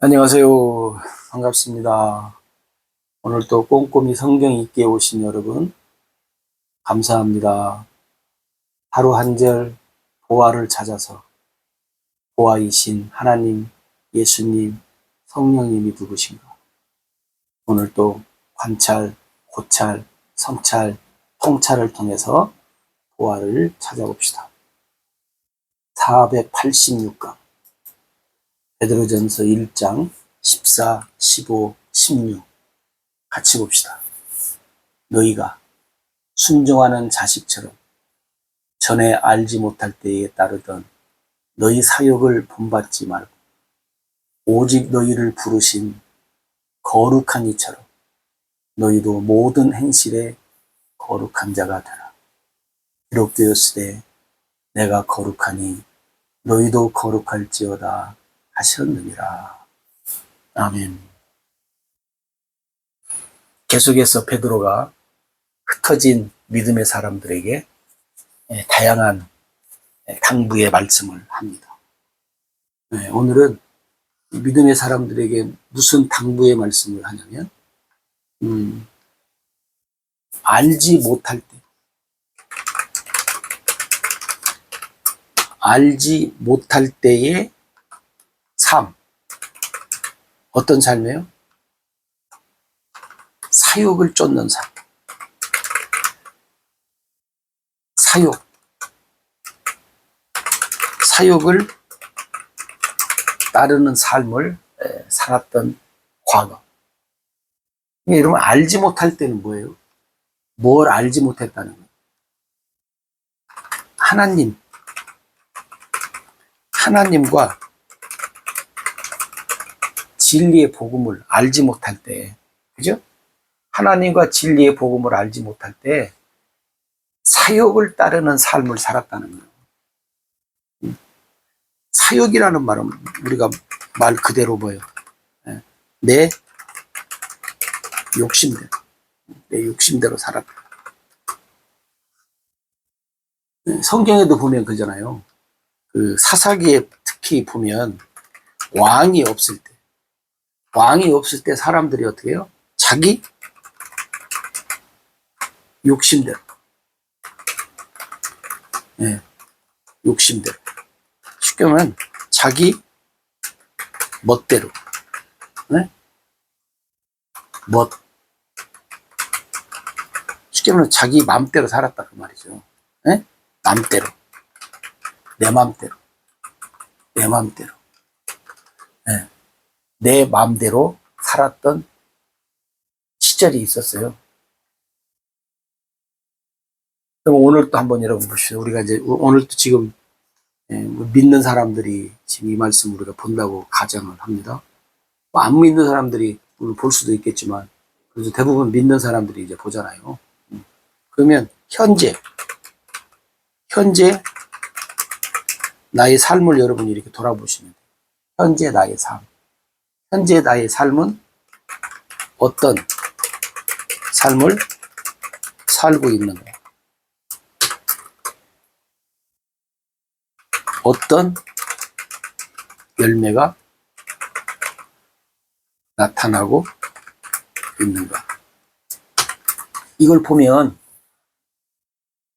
안녕하세요. 반갑습니다. 오늘도 꼼꼼히 성경 읽기에 오신 여러분, 감사합니다. 하루 한 절 보화를 찾아서 보화이신 하나님, 예수님, 성령님이 누구신가? 오늘도 관찰, 고찰, 성찰, 통찰을 통해서 보화를 찾아봅시다. 486강 베드로전서 1장 14, 15, 16 같이 봅시다. 너희가 순종하는 자식처럼 전에 알지 못할 때에 따르던 너희 사역을 본받지 말고 오직 너희를 부르신 거룩한 이처럼 너희도 모든 행실에 거룩한 자가 되라. 기록되었으되 내가 거룩하니 너희도 거룩할지어다 하셨느니라. 아멘. 계속해서 베드로가 흩어진 믿음의 사람들에게 다양한 당부의 말씀을 합니다. 오늘은 믿음의 사람들에게 무슨 당부의 말씀을 하냐면 알지 못할 때의 삶. 어떤 삶이에요? 사욕을 쫓는 삶. 사욕을 따르는 삶을 살았던 과거. 여러분, 알지 못할 때는 뭐예요? 뭘 알지 못했다는 거예요? 하나님과 진리의 복음을 알지 못할 때, 그죠? 하나님과 진리의 복음을 알지 못할 때 사욕을 따르는 삶을 살았다는 거예요. 사욕이라는 말은 우리가 말 그대로 뭐예요? 내 욕심대로 살았다. 성경에도 보면 그러잖아요. 그 사사기에 특히 보면 왕이 없을 때 사람들이 어떻게 해요? 자기 욕심대로. 욕심대로. 쉽게 말하면 자기 멋대로. 쉽게 말하면 자기 맘대로 살았다 그 말이죠. 맘대로. 내 맘대로. 내 맘대로 살았던 시절이 있었어요. 그럼 오늘 또 한번 여러분 보시죠. 우리가 이제 오늘 또 지금 믿는 사람들이 지금 이 말씀 우리가 본다고 가정을 합니다. 안 믿는 사람들이 물론 볼 수도 있겠지만 그래서 대부분 믿는 사람들이 이제 보잖아요. 그러면 현재 나의 삶을 여러분이 이렇게 돌아보시면 돼요. 현재 나의 삶은 어떤 삶을 살고 있는가? 어떤 열매가 나타나고 있는가? 이걸 보면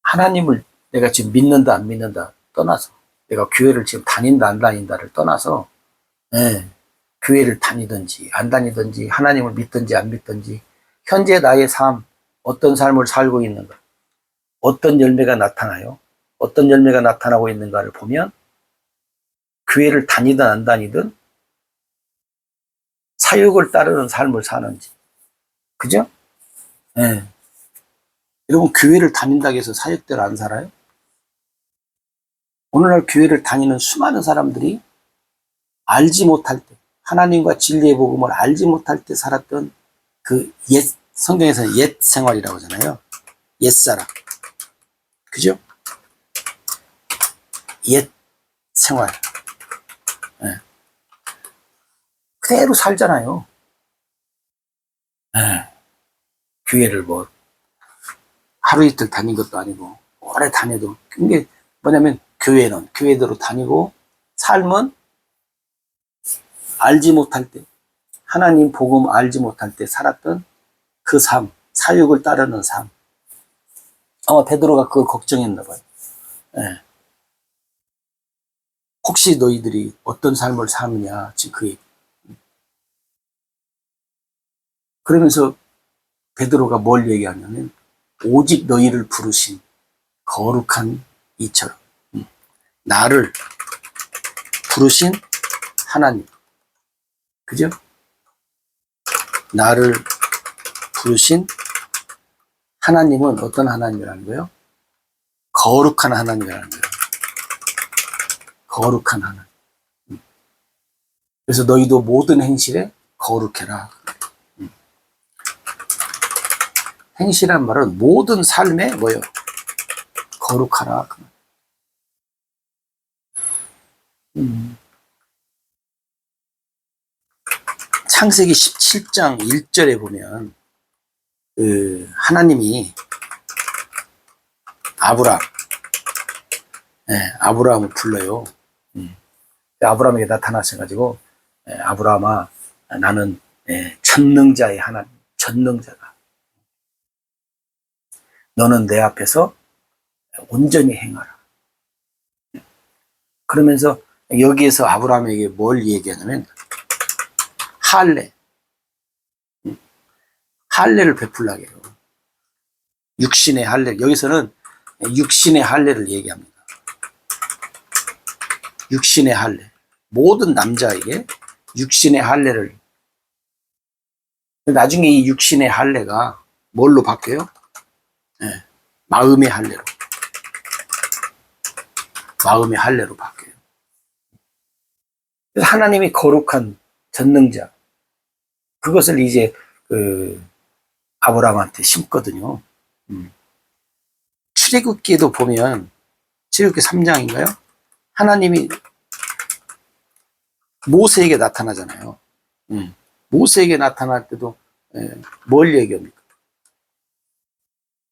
하나님을 내가 지금 믿는다 안 믿는다 떠나서 내가 교회를 지금 다닌다 안 다닌다를 떠나서 교회를 다니든지 안 다니든지 하나님을 믿든지 안 믿든지 현재 나의 삶 어떤 삶을 살고 있는가? 어떤 열매가 나타나요? 어떤 열매가 나타나고 있는가를 보면 교회를 다니든 안 다니든 사욕을 따르는 삶을 사는지. 그죠? 여러분, 교회를 다닌다고 해서 사역대로 안 살아요? 오늘날 교회를 다니는 수많은 사람들이 알지 못할 때, 하나님과 진리의 복음을 알지 못할 때 살았던 그 성경에서는 옛 생활이라고 하잖아요. 옛사람. 그죠? 옛 생활. 그대로 살잖아요. 교회를 뭐 하루 이틀 다닌 것도 아니고 오래 다녀도 그게 뭐냐면 교회대로 다니고 삶은 알지 못할 때, 하나님 복음 알지 못할 때 살았던 그 삶, 사육을 따르는 삶. 아마 베드로가 그걸 걱정했나 봐요. 예. 혹시 너희들이 어떤 삶을 사느냐, 지금 그 얘기. 그러면서 베드로가 뭘 얘기하냐면, 오직 너희를 부르신 거룩한 이처럼. 나를 부르신 하나님. 그죠? 나를 부르신 하나님은 어떤 하나님이라는 거예요? 거룩한 하나님이라는 거예요. 거룩한 하나님. 그래서 너희도 모든 행실에 거룩해라. 행실한 말은 모든 삶에 뭐예요? 거룩하라. 창세기 17장 1절에 보면 하나님이 아브라함을 불러요. 아브라함에게 나타나셔가지고 아브라함아, 나는 전능자의 하나님, 전능자다. 너는 내 앞에서 온전히 행하라. 그러면서 여기에서 아브라함에게 뭘 얘기하냐면 할례를 베풀라고 해요. 육신의 할례. 여기서는 육신의 할례를 얘기합니다. 육신의 할례. 모든 남자에게 육신의 할례를. 나중에 이 육신의 할례가 뭘로 바뀌어요? 마음의 할례로. 마음의 할례로 바뀌어요. 그래서 하나님이 거룩한 전능자. 그것을 이제 아브라함한테 심거든요. 출애굽기에도 보면 출애굽기 3장인가요? 하나님이 모세에게 나타나잖아요. 모세에게 나타날 때도 뭘 얘기합니까?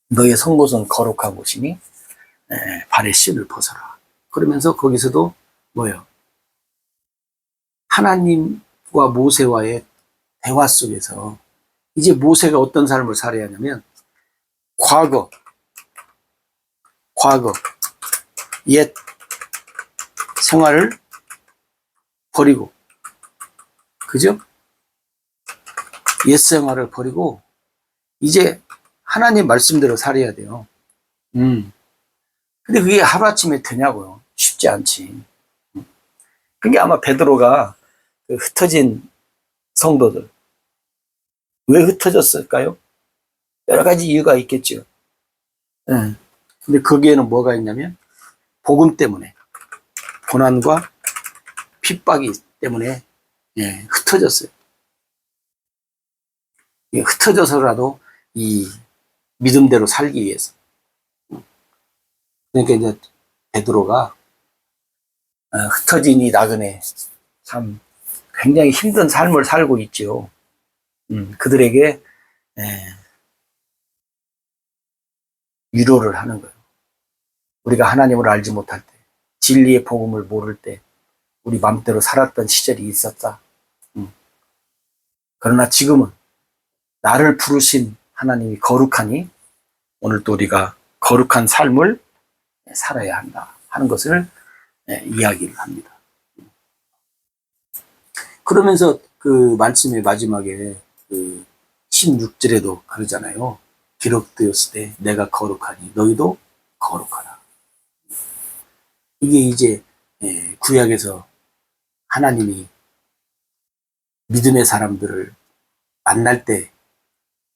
너의 성곳은 거룩한 곳이니 발의 신을 벗어라. 그러면서 거기서도 뭐예요? 하나님과 모세와의 대화 속에서 이제 모세가 어떤 삶을 살아야 하냐면 과거 옛 생활을 버리고, 그죠? 옛 생활을 버리고 이제 하나님 말씀대로 살아야 돼요. 근데 그게 하루아침에 되냐고요. 쉽지 않지. 그게 아마 베드로가 흩어진 성도들, 왜 흩어졌을까요? 여러 가지 이유가 있겠죠. 근데 거기에는 뭐가 있냐면 복음 때문에, 고난과 핍박이 때문에 흩어졌어요. 흩어져서라도 이 믿음대로 살기 위해서. 그러니까 이제 베드로가 흩어진 이 나그네 참 굉장히 힘든 삶을 살고 있죠. 그들에게 위로를 하는 거예요. 우리가 하나님을 알지 못할 때, 진리의 복음을 모를 때 우리 마음대로 살았던 시절이 있었다. 그러나 지금은 나를 부르신 하나님이 거룩하니 오늘 또 우리가 거룩한 삶을 살아야 한다 하는 것을 이야기를 합니다. 그러면서 그 말씀의 마지막에 16절에도 그러잖아요. 기록되었을 때 내가 거룩하니 너희도 거룩하라. 이게 이제 구약에서 하나님이 믿음의 사람들을 만날 때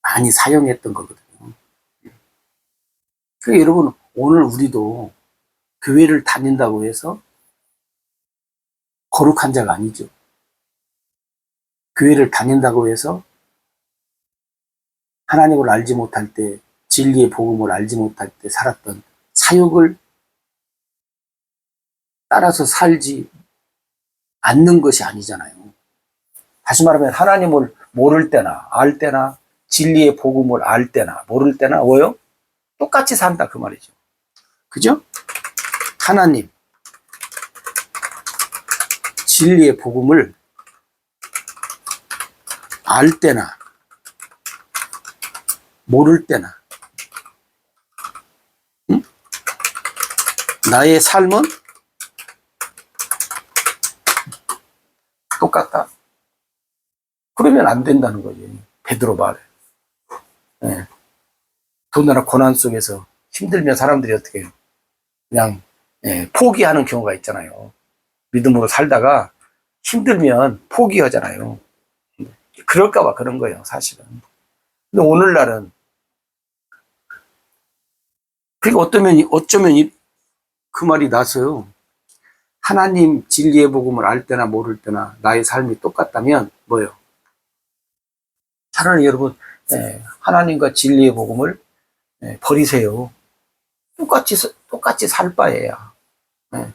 많이 사용했던 거거든요. 그러니까 여러분, 오늘 우리도 교회를 다닌다고 해서 거룩한 자가 아니죠. 교회를 다닌다고 해서 하나님을 알지 못할 때, 진리의 복음을 알지 못할 때 살았던 사역을 따라서 살지 않는 것이 아니잖아요. 다시 말하면 하나님을 모를 때나 알 때나 진리의 복음을 알 때나 모를 때나 뭐요? 똑같이 산다 그 말이죠. 그죠? 하나님 진리의 복음을 알 때나 모를 때나 응? 나의 삶은 똑같다. 그러면 안 된다는 거지. 베드로 말에. 예. 더군다나 고난 속에서 힘들면 사람들이 어떻게 해요? 그냥 포기하는 경우가 있잖아요. 믿음으로 살다가 힘들면 포기하잖아요. 그럴까봐 그런 거예요, 사실은. 근데 오늘날은, 그러니까 어쩌면 그 말이 나서요. 하나님 진리의 복음을 알 때나 모를 때나 나의 삶이 똑같다면 뭐예요? 차라리 여러분, 하나님과 진리의 복음을 버리세요. 똑같이 살 바에야. 예.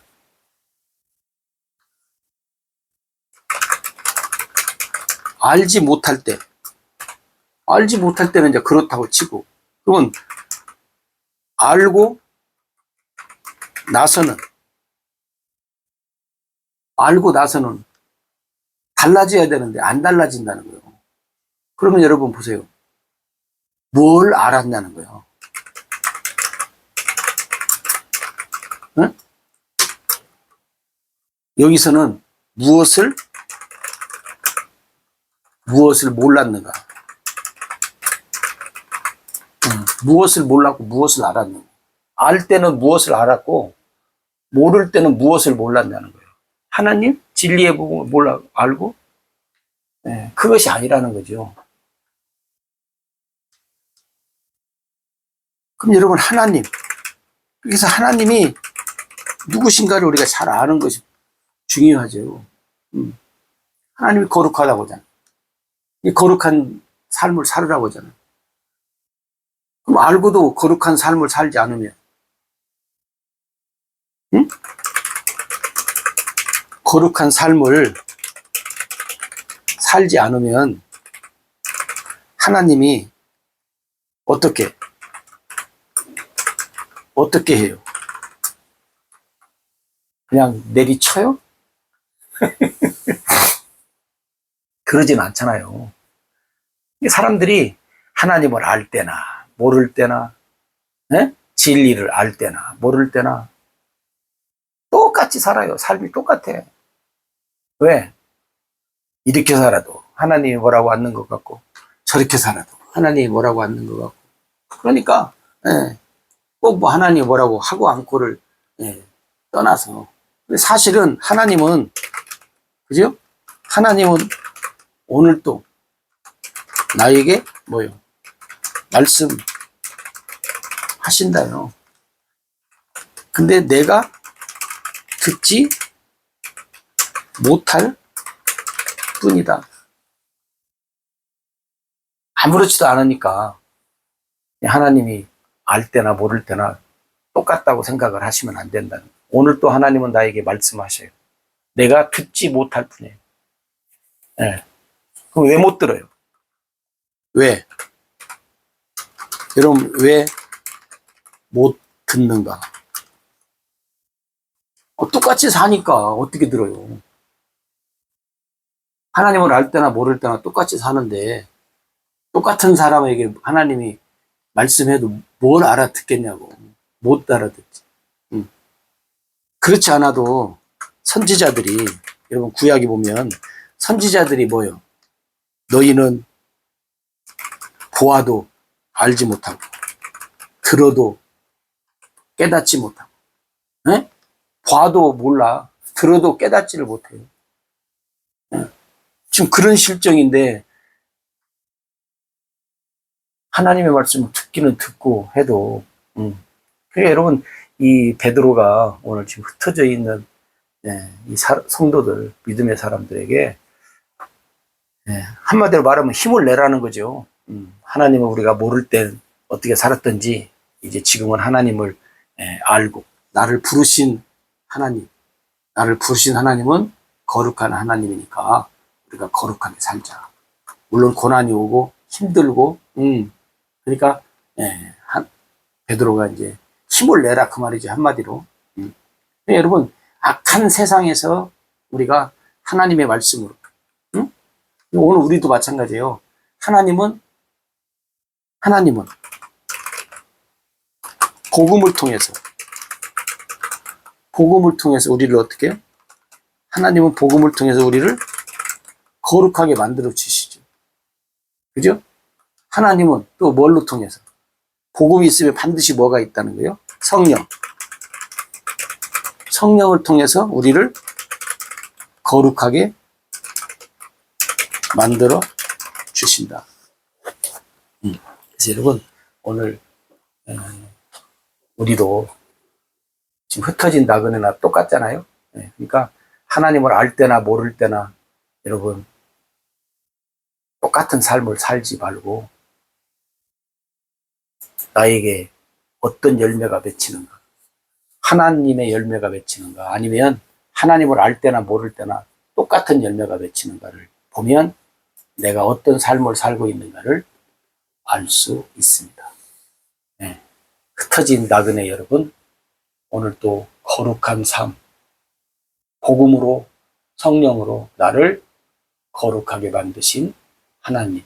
알지 못할 때는 이제 그렇다고 치고, 그러면 알고 나서는 달라져야 되는데 안 달라진다는 거예요. 그러면 여러분 보세요. 뭘 알았냐는 거예요. 응? 여기서는 무엇을 몰랐는가? 무엇을 몰랐고 무엇을 알았는가? 알 때는 무엇을 알았고 모를 때는 무엇을 몰랐냐는 거예요. 하나님 진리의 복음을 알고 그것이 아니라는 거죠. 그럼 여러분 하나님, 그래서 하나님이 누구신가를 우리가 잘 아는 것이 중요하죠. 하나님이 거룩하다고 하잖아요. 이 거룩한 삶을 살으라고 하잖아요. 그럼 알고도 거룩한 삶을 살지 않으면, 응? 거룩한 삶을 살지 않으면 하나님이 어떻게 해요? 그냥 내리쳐요? 그러진 않잖아요. 사람들이 하나님을 알 때나 모를 때나 진리를 알 때나 모를 때나 똑같이 살아요. 삶이 똑같아. 왜? 이렇게 살아도 하나님이 뭐라고 하는 것 같고 저렇게 살아도 하나님이 뭐라고 하는 것 같고, 그러니까 꼭 뭐 하나님이 뭐라고 하고 않고를 떠나서, 사실은 하나님은, 그죠? 하나님은 오늘 또 나에게 뭐요? 말씀하신다요. 근데 내가 듣지 못할 뿐이다. 아무렇지도 않으니까 하나님이 알 때나 모를 때나 똑같다고 생각을 하시면 안 된다는 거예요. 오늘 또 하나님은 나에게 말씀하셔요. 내가 듣지 못할 뿐이에요. 그럼 왜 못 들어요? 왜? 여러분 왜 못 듣는가? 똑같이 사니까 어떻게 들어요? 하나님을 알 때나 모를 때나 똑같이 사는데 똑같은 사람에게 하나님이 말씀해도 뭘 알아듣겠냐고. 못 알아듣지. 그렇지 않아도 선지자들이, 여러분 구약에 보면 선지자들이 뭐요? 너희는 보아도 알지 못하고 들어도 깨닫지 못하고, 봐도 몰라, 들어도 깨닫지를 못해요. 지금 그런 실정인데 하나님의 말씀을 듣기는 듣고 해도, 그러니까 여러분 이 베드로가 오늘 지금 흩어져 있는 이 성도들, 믿음의 사람들에게 한마디로 말하면 힘을 내라는 거죠. 하나님을 우리가 모를 땐 어떻게 살았던지 이제 지금은 하나님을 알고 나를 부르신 하나님은 거룩한 하나님이니까 우리가 거룩하게 살자. 물론 고난이 오고 힘들고, 그러니까 베드로가 이제 힘을 내라 그 말이죠, 한마디로. 여러분 악한 세상에서 우리가 하나님의 말씀으로, 오늘 우리도 마찬가지예요. 하나님은 복음을 통해서 우리를 어떻게 해요? 하나님은 복음을 통해서 우리를 거룩하게 만들어 주시죠. 그죠? 하나님은 또 뭘로 통해서? 복음이 있으면 반드시 뭐가 있다는 거예요? 성령을 통해서 우리를 거룩하게 만들어 주신다. 그래서 여러분, 오늘 우리도 지금 흩어진 나그네나 똑같잖아요. 그러니까 하나님을 알 때나 모를 때나 여러분 똑같은 삶을 살지 말고 나에게 어떤 열매가 맺히는가, 하나님의 열매가 맺히는가, 아니면 하나님을 알 때나 모를 때나 똑같은 열매가 맺히는가를 보면 내가 어떤 삶을 살고 있는가를 알 수 있습니다. 흩어진 나그네 여러분, 오늘 또 거룩한 삶, 복음으로 성령으로 나를 거룩하게 만드신 하나님,